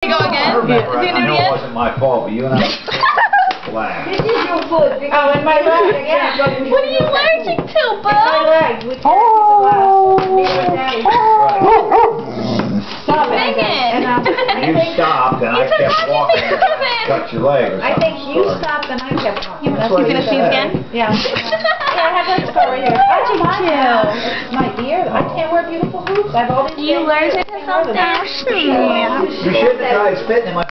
Go again? I know it wasn't my fault, but you and I laughed. This is your foot. Oh, and my leg. Yeah. What are you allergic to, My bud? leg. With Stop it. Dang it. You stopped and I kept walking and cut your leg or something. I think you stopped and I kept walking. You gonna sneeze again? Yeah. Yeah, I have that scar right here. It's my ear. I can't wear beautiful hoops. I've always You allergic to something? You shouldn't have tried spitting in my